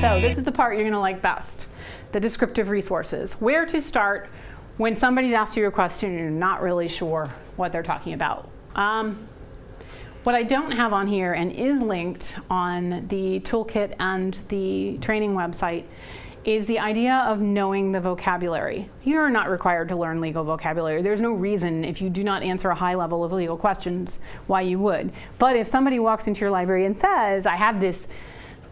So this is the part you're going to like best, the descriptive resources. Where to start when somebody's asked you a question and you're not really sure what they're talking about. What I don't have on here and is linked on the toolkit and the training website is the idea of knowing the vocabulary. You're not required to learn legal vocabulary. There's no reason, if you do not answer a high level of legal questions, why you would. But if somebody walks into your library and says, I have this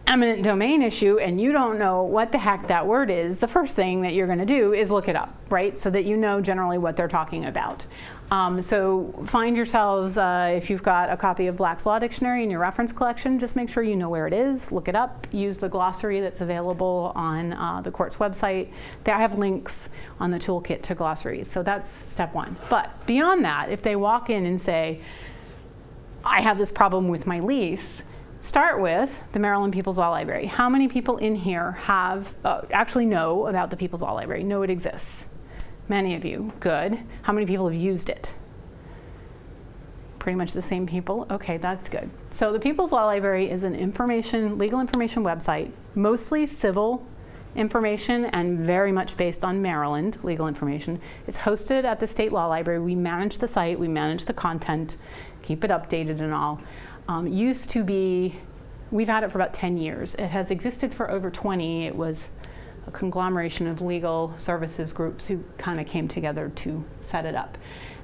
eminent domain issue, and you don't know what the heck that word is, the first thing that you're going to do is look it up, right? So that you know generally what they're talking about. So find yourselves, if you've got a copy of Black's Law Dictionary in your reference collection, just make sure you know where it is, look it up, use the glossary that's available on the court's website. They have links on the toolkit to glossaries, so that's step one. But beyond that, if they walk in and say, I have this problem with my lease, start with the Maryland People's Law Library. How many people in here have actually know about the People's Law Library, know it exists? Many of you. Good. How many people have used it? Pretty much the same people. Okay, that's good. So the People's Law Library is an legal information website, mostly civil information and very much based on Maryland legal information. It's hosted at the State Law Library. We manage the site, we manage the content, keep it updated and all. Used to be, we've had it for about 10 years. It has existed for over 20. It was a conglomeration of legal services groups who kind of came together to set it up.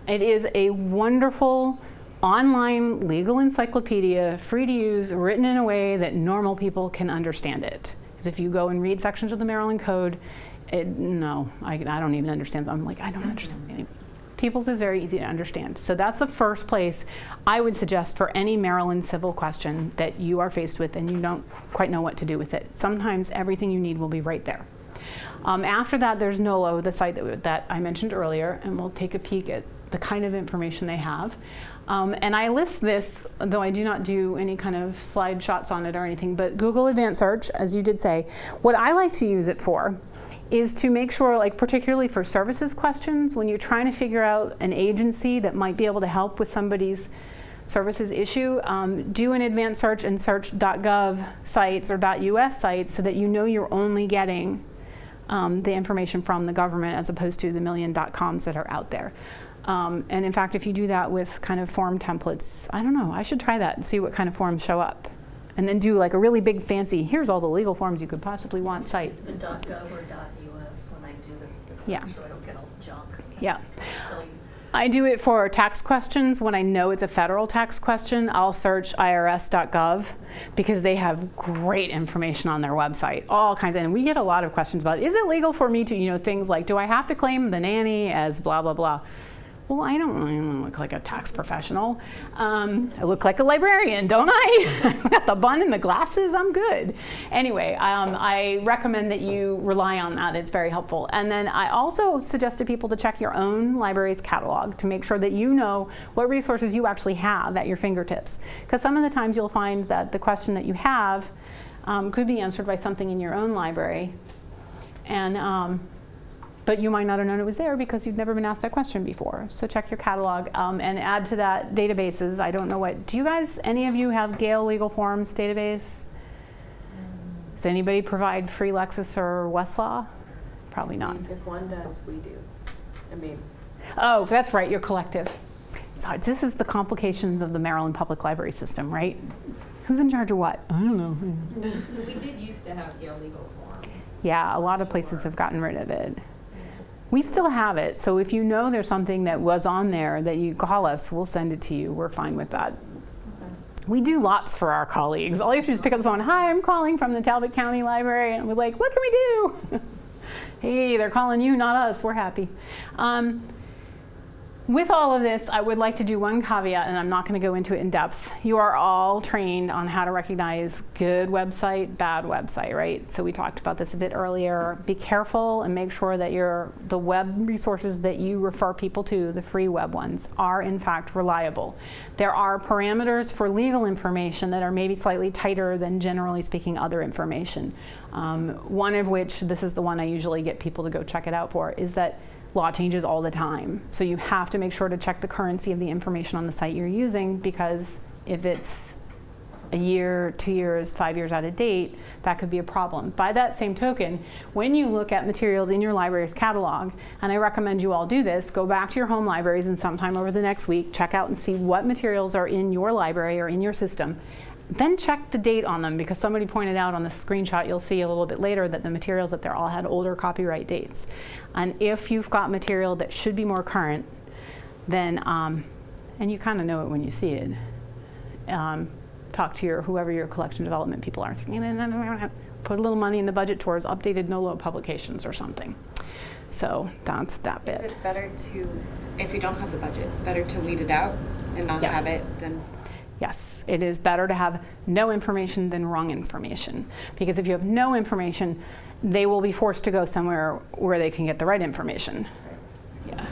It is a wonderful online legal encyclopedia, free to use, written in a way that normal people can understand it. Because if you go and read sections of the Maryland Code, I don't even understand. I'm like, I don't understand anything. People's is very easy to understand. So that's the first place I would suggest for any Maryland civil question that you are faced with and you don't quite know what to do with it. Sometimes everything you need will be right there. After that, there's NOLO, the site that I mentioned earlier, and we'll take a peek at the kind of information they have. And I list this, though I do not do any kind of slide shots on it or anything, but Google Advanced Search, as you did say, what I like to use it for is to make sure, like particularly for services questions, when you're trying to figure out an agency that might be able to help with somebody's services issue, do an advanced search and search .gov sites or .us sites so that you know you're only getting the information from the government as opposed to the million .coms that are out there. And in fact, if you do that with kind of form templates, I don't know, I should try that and see what kind of forms show up. And then do like a really big fancy, here's all the legal forms you could possibly want site. The .gov or .us when I do the search, yeah. So I don't get all the junk. Yeah. I do it for tax questions. When I know it's a federal tax question, I'll search irs.gov because they have great information on their website, all kinds of, and we get a lot of questions about, is it legal for me to, things like, do I have to claim the nanny as blah, blah, blah? Well, I don't look like a tax professional. I look like a librarian, don't I? I've got the bun and the glasses, I'm good. Anyway, I recommend that you rely on that. It's very helpful. And then I also suggest to people to check your own library's catalog to make sure that you know what resources you actually have at your fingertips. Because some of the times you'll find that the question that you have could be answered by something in your own library. And but you might not have known it was there because you've never been asked that question before. So check your catalog and add to that databases. I don't know do you guys, any of you have Gale Legal Forms database? Does anybody provide free Lexis or Westlaw? Probably not. If one does, we do. Oh, that's right, you're collective. So this is the complications of the Maryland Public Library system, right? Who's in charge of what? I don't know. We did used to have Gale Legal Forms. Yeah, a lot of places have gotten rid of it. We still have it, so if you know there's something that was on there that you call us, we'll send it to you. We're fine with that. Okay. We do lots for our colleagues. All you have to do is pick up the phone. Hi, I'm calling from the Talbot County Library. And we're like, what can we do? Hey, they're calling you, not us. We're happy. With all of this, I would like to do one caveat, and I'm not going to go into it in depth. You are all trained on how to recognize good website, bad website, right? So we talked about this a bit earlier. Be careful and make sure that the web resources that you refer people to, the free web ones, are in fact reliable. There are parameters for legal information that are maybe slightly tighter than generally speaking other information. One of which, this is the one I usually get people to go check it out for, is that law changes all the time. So you have to make sure to check the currency of the information on the site you're using, because if it's a year, 2 years, 5 years out of date, that could be a problem. By that same token, when you look at materials in your library's catalog, and I recommend you all do this, go back to your home libraries and sometime over the next week, check out and see what materials are in your library or in your system. Then check the date on them, because somebody pointed out on the screenshot you'll see a little bit later that the materials that they're all had older copyright dates. And if you've got material that should be more current, then, and you kind of know it when you see it, talk to whoever your collection development people are. Put a little money in the budget towards updated no-load publications or something. So that's that bit. Is it better to, if you don't have the budget, better to weed it out and not have it than? Yes, it is better to have no information than wrong information. Because if you have no information, they will be forced to go somewhere where they can get the right information. Yeah.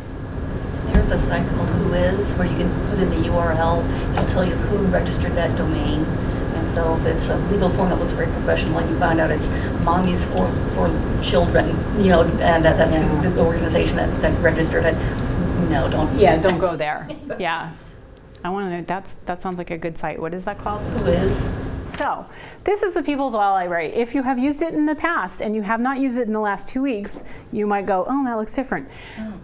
There's a site called Whois where you can put in the URL. It'll tell you who registered that domain. And so if it's a legal form that looks very professional and you find out it's Mommy's for Children, and that's who the organization that registered it, no, don't. Yeah, don't go there. Yeah. I want to know, that sounds like a good site. What is that called? Whois. So, this is the People's Law Library. If you have used it in the past and you have not used it in the last 2 weeks, you might go, oh, that looks different.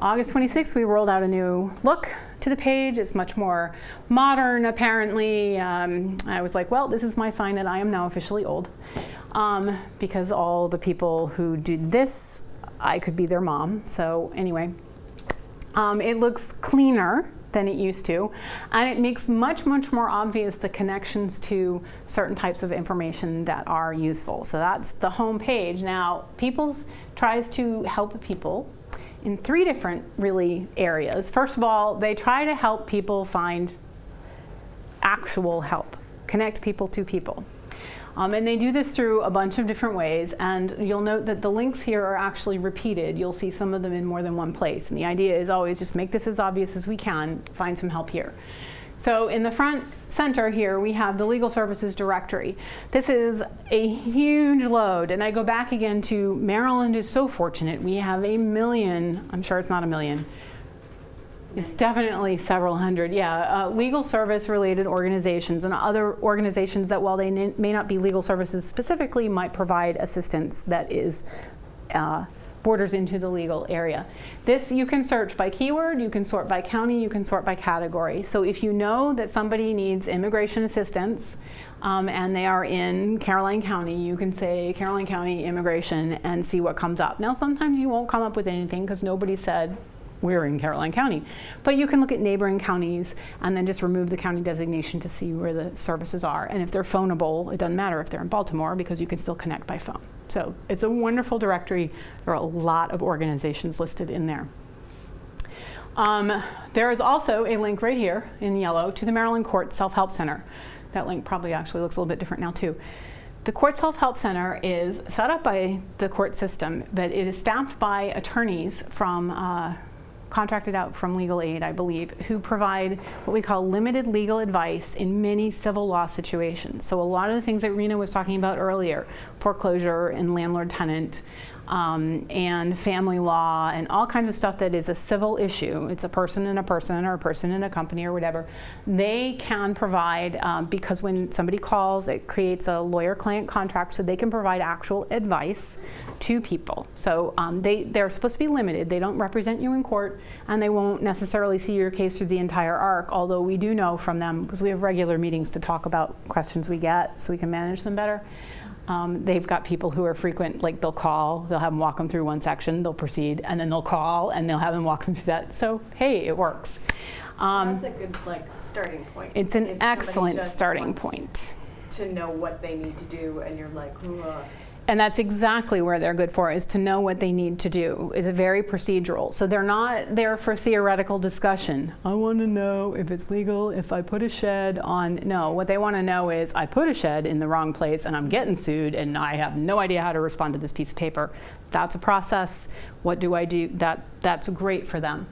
August 26th, we rolled out a new look to the page. It's much more modern, apparently. I was like, well, this is my sign that I am now officially old. Because all the people who did this, I could be their mom. So anyway, it looks cleaner than it used to, and it makes much more obvious the connections to certain types of information that are useful. So that's the home page. Now, People's tries to help people in 3 different really areas. First of all, they try to help people find actual help, connect people to people. And they do this through a bunch of different ways, and you'll note that the links here are actually repeated. You'll see some of them in more than one place, and the idea is always just make this as obvious as we can, find some help here. So in the front center here, we have the Legal Services Directory. This is a huge load, and I go back again to Maryland is so fortunate. We have 1 million, I'm sure it's not 1 million, it's definitely several hundred, legal service related organizations and other organizations that, while they may not be legal services specifically, might provide assistance that is borders into the legal area. This you can search by keyword, you can sort by county, you can sort by category. So if you know that somebody needs immigration assistance and they are in Caroline County, you can say Caroline County immigration and see what comes up. Now sometimes you won't come up with anything because nobody said we're in Caroline County. But you can look at neighboring counties and then just remove the county designation to see where the services are. And if they're phoneable, it doesn't matter if they're in Baltimore because you can still connect by phone. So it's a wonderful directory. There are a lot of organizations listed in there. There is also a link right here in yellow to the Maryland Court Self-Help Center. That link probably actually looks a little bit different now too. The Court Self-Help Center is set up by the court system, but it is staffed by attorneys from contracted out from Legal Aid, I believe, who provide what we call limited legal advice in many civil law situations. So a lot of the things that Rena was talking about earlier, foreclosure and landlord-tenant, and family law and all kinds of stuff that is a civil issue. It's a person and a person or a person and a company or whatever. They can provide, because when somebody calls, it creates a lawyer-client contract, so they can provide actual advice to people. So they're supposed to be limited. They don't represent you in court, and they won't necessarily see your case through the entire arc, although we do know from them, because we have regular meetings to talk about questions we get so we can manage them better. They've got people who are frequent, like they'll call, they'll have them walk them through one section, they'll proceed, and then they'll call and they'll have them walk them through that. So, hey, it works. So that's a good starting point. It's an excellent starting point. To know what they need to do, and you're like, ugh. And that's exactly where they're good for, is to know what they need to do. Is a very procedural. So they're not there for theoretical discussion. I want to know if it's legal if I put a shed on. No, what they want to know is I put a shed in the wrong place and I'm getting sued and I have no idea how to respond to this piece of paper. That's a process. What do I do? That's great for them.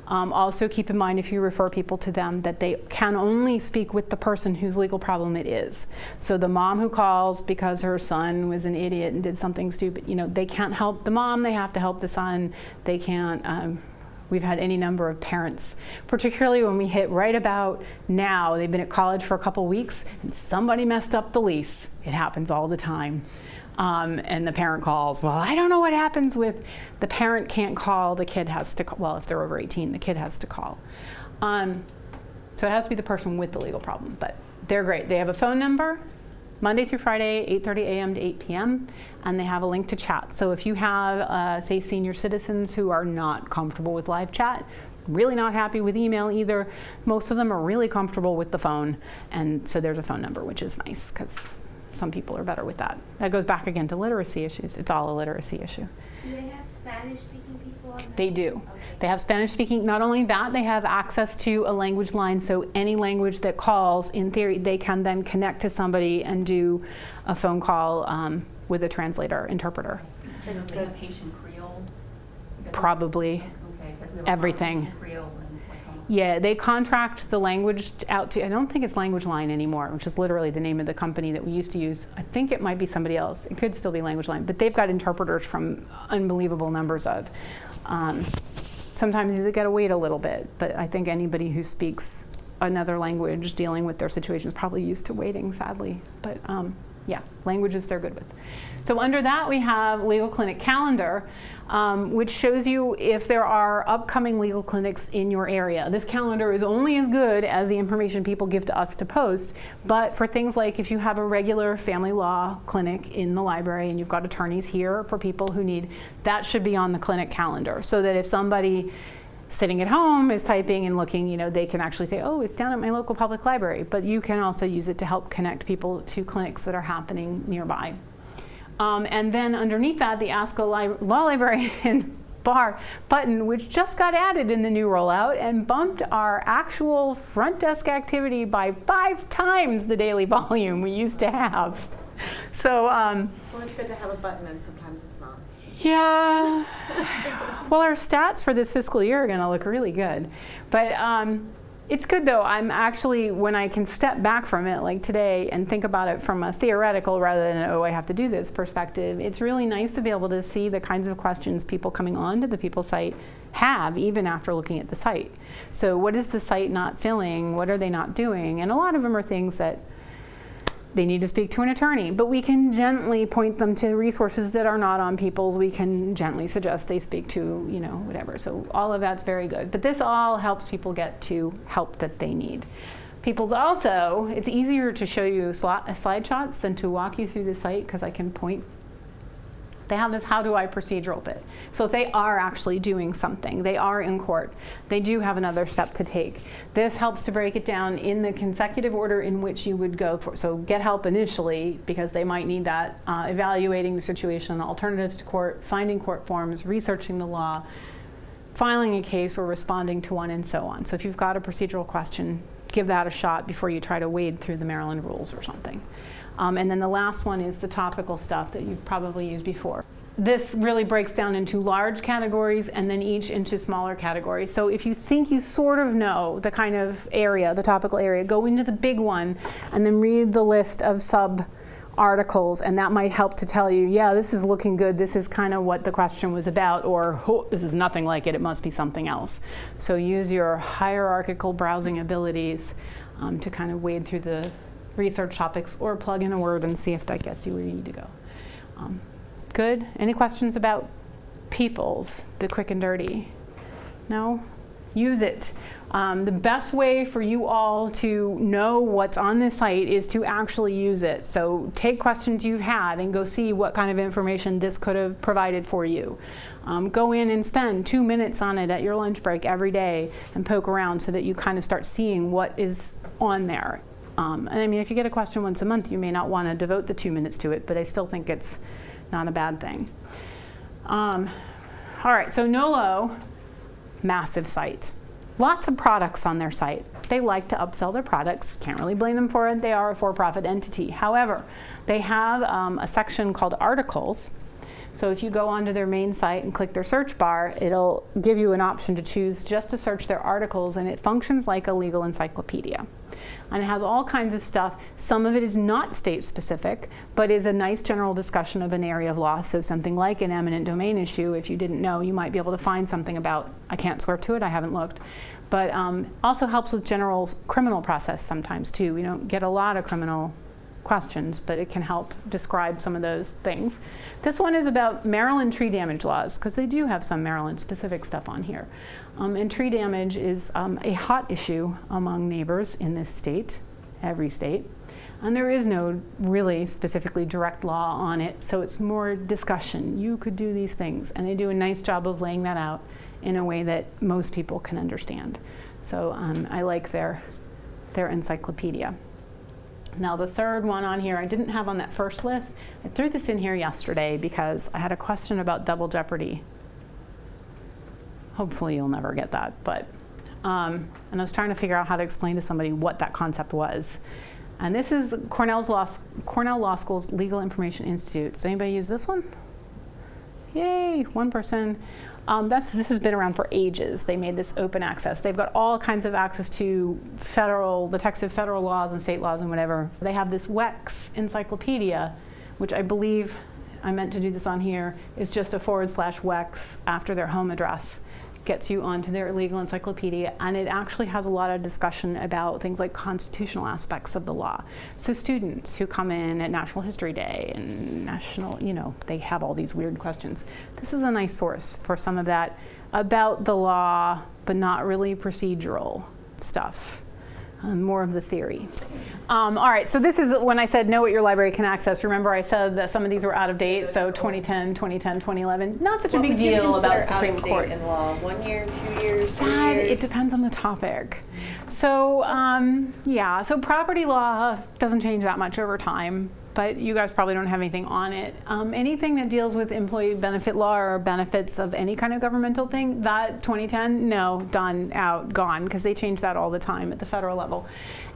Also keep in mind, if you refer people to them, that they can only speak with the person whose legal problem it is. So the mom who calls because her son was an idiot and did something stupid, they can't help the mom, they have to help the son. They can't, We've had any number of parents, particularly when we hit right about now. They've been at college for a couple weeks and somebody messed up the lease. It happens all the time. And the parent calls, well, I don't know what happens with the parent can't call, the kid has to call. Well, if they're over 18, the kid has to call. So it has to be the person with the legal problem, but they're great. They have a phone number, Monday through Friday, 8:30 a.m. to 8 p.m., and they have a link to chat. So if you have, say, senior citizens who are not comfortable with live chat, really not happy with email either, most of them are really comfortable with the phone, and so there's a phone number, which is nice because some people are better with that. That goes back again to literacy issues. It's all a literacy issue. Do they have Spanish-speaking people on that? They do. Okay. They have Spanish speaking. Not only that, they have access to a language line, so any language that calls, in theory, they can then connect to somebody and do a phone call with a translator, interpreter. And they have Haitian Creole? Because Probably. Okay, because we have Everything. Haitian Creole and Waikama. Yeah, they contract the language out to, I don't think it's Language Line anymore, which is literally the name of the company that we used to use. I think it might be somebody else. It could still be Language Line, but they've got interpreters from unbelievable numbers of. Sometimes you got to wait a little bit, but I think anybody who speaks another language dealing with their situation is probably used to waiting, sadly. But yeah, languages they're good with. So under that we have Legal Clinic Calendar, which shows you if there are upcoming legal clinics in your area. This calendar is only as good as the information people give to us to post, but for things like if you have a regular family law clinic in the library and you've got attorneys here for people who need, that should be on the clinic calendar, so that if somebody sitting at home is typing and looking, you know, they can actually say, oh, it's down at my local public library, but you can also use it to help connect people to clinics that are happening nearby. And then underneath that, the Ask a Law Librarian bar button, which just got added in the new rollout and bumped our actual front desk activity by 5 times the daily volume we used to have. So, Well, it's good to have a button, and sometimes it's not. yeah. Well, our stats for this fiscal year are going to look really good. But it's good, though. I'm actually, when I can step back from it, like today, and think about it from a theoretical rather than, oh, I have to do this perspective, it's really nice to be able to see the kinds of questions people coming on to the People site have, even after looking at the site. So what is the site not filling? What are they not doing? And a lot of them are things that they need to speak to an attorney, but we can gently point them to resources that are not on People's. We can gently suggest they speak to, you know, whatever. So all of that's very good. But this all helps people get to help that they need. People's also, it's easier to show you slide shots than to walk you through the site because I can point. They have this how do I procedural bit. So if they are actually doing something, they are in court, they do have another step to take. This helps to break it down in the consecutive order in which you would go for. So get help initially because they might need that, evaluating the situation, alternatives to court, finding court forms, researching the law, filing a case or responding to one, and so on. So if you've got a procedural question, give that a shot before you try to wade through the Maryland rules or something. And then the last one is the topical stuff that you've probably used before. This really breaks down into large categories and then each into smaller categories. So if you think you sort of know the kind of area, the topical area, go into the big one and then read the list of sub-articles, and that might help to tell you, yeah, this is looking good, this is kind of what the question was about, or oh, this is nothing like it, it must be something else. So use your hierarchical browsing abilities to kind of wade through the research topics, or plug in a word and see if that gets you where you need to go. Good? Any questions about People's, the quick and dirty? No? Use it. The best way for you all to know what's on this site is to actually use it. So take questions you've had and go see what kind of information this could have provided for you. Go in and spend 2 minutes on it at your lunch break every day and poke around so that you kind of start seeing what is on there. And I mean, if you get a question once a month, you may not want to devote the 2 minutes to it, but I still think it's not a bad thing. All right, so NOLO, massive site. Lots of products on their site. They like to upsell their products. Can't really blame them for it. They are a for-profit entity. However, they have a section called articles. So if you go onto their main site and click their search bar, it'll give you an option to choose just to search their articles, and it functions like a legal encyclopedia. And it has all kinds of stuff. Some of it is not state specific, but is a nice general discussion of an area of law. So something like an eminent domain issue, if you didn't know, you might be able to find something about. I can't swear to it, I haven't looked. But also helps with general criminal process sometimes too. We don't get a lot of criminal questions, but it can help describe some of those things. This one is about Maryland tree damage laws, because they do have some Maryland specific stuff on here. And tree damage is a hot issue among neighbors in this state, every state. And there is no really specifically direct law on it, so it's more discussion. You could do these things, and they do a nice job of laying that out in a way that most people can understand. So I like their encyclopedia. Now the third one on here I didn't have on that first list. I threw this in here yesterday because I had a question about double jeopardy. Hopefully you'll never get that, but and I was trying to figure out how to explain to somebody what that concept was. And this is Cornell Law School's Legal Information Institute. Does anybody use this one? Yay, one person. This has been around for ages. They made this open access. They've got all kinds of access to the text of federal laws and state laws and whatever. They have this WEX encyclopedia, which I believe, I meant to do this on here, is just a /WEX after their home address. Gets you onto their legal encyclopedia, and it actually has a lot of discussion about things like constitutional aspects of the law. So students who come in at National History Day and national, they have all these weird questions. This is a nice source for some of that about the law, but not really procedural stuff. More of the theory. All right, so this is when I said know what your library can access. Remember I said that some of these were out of date, so 2010, 2011. Not such a big deal about Supreme Court. In law, 1 year, 2 years, 3 Sad, years? it depends on the topic. So so property law doesn't change that much over time, but you guys probably don't have anything on it. Anything that deals with employee benefit law or benefits of any kind of governmental thing, that 2010, no, done, out, gone, because they change that all the time at the federal level.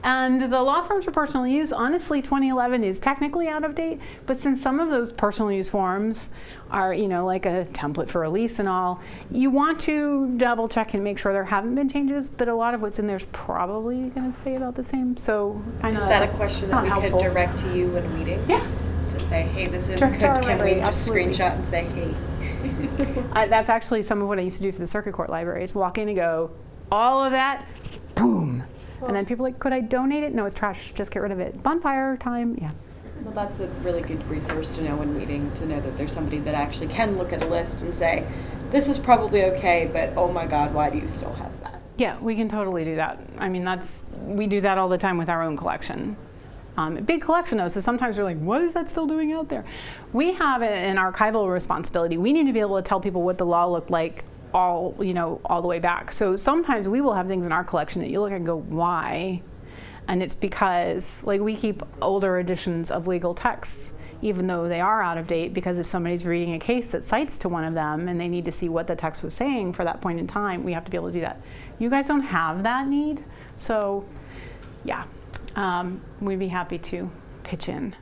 And the law firms for personal use, honestly, 2011 is technically out of date, but since some of those personal use forms are, like a template for a lease and all, you want to double check and make sure there haven't been changes, but a lot of what's in there is probably going to stay about the same. So I know Is that's that a question that not we helpful. could direct to you when meeting? Yeah. To say, hey, this is, Direct to our can we library, just absolutely. screenshot and say, hey? That's actually some of what I used to do for the circuit court libraries. Walk in and go, all of that, boom. And then people are like, could I donate it? No, it's trash. Just get rid of it. Bonfire time. Yeah. Well, that's a really good resource to know when meeting, to know that there's somebody that actually can look at a list and say, this is probably okay, but oh my God, why do you still have that? Yeah, we can totally do that. I mean, we do that all the time with our own collection. Big collection though, so sometimes we're like, what is that still doing out there? We have an archival responsibility. We need to be able to tell people what the law looked like all the way back. So sometimes we will have things in our collection that you look at and go, why? And it's because we keep older editions of legal texts, even though they are out of date, because if somebody's reading a case that cites to one of them and they need to see what the text was saying for that point in time, we have to be able to do that. You guys don't have that need, so yeah, we'd be happy to pitch in.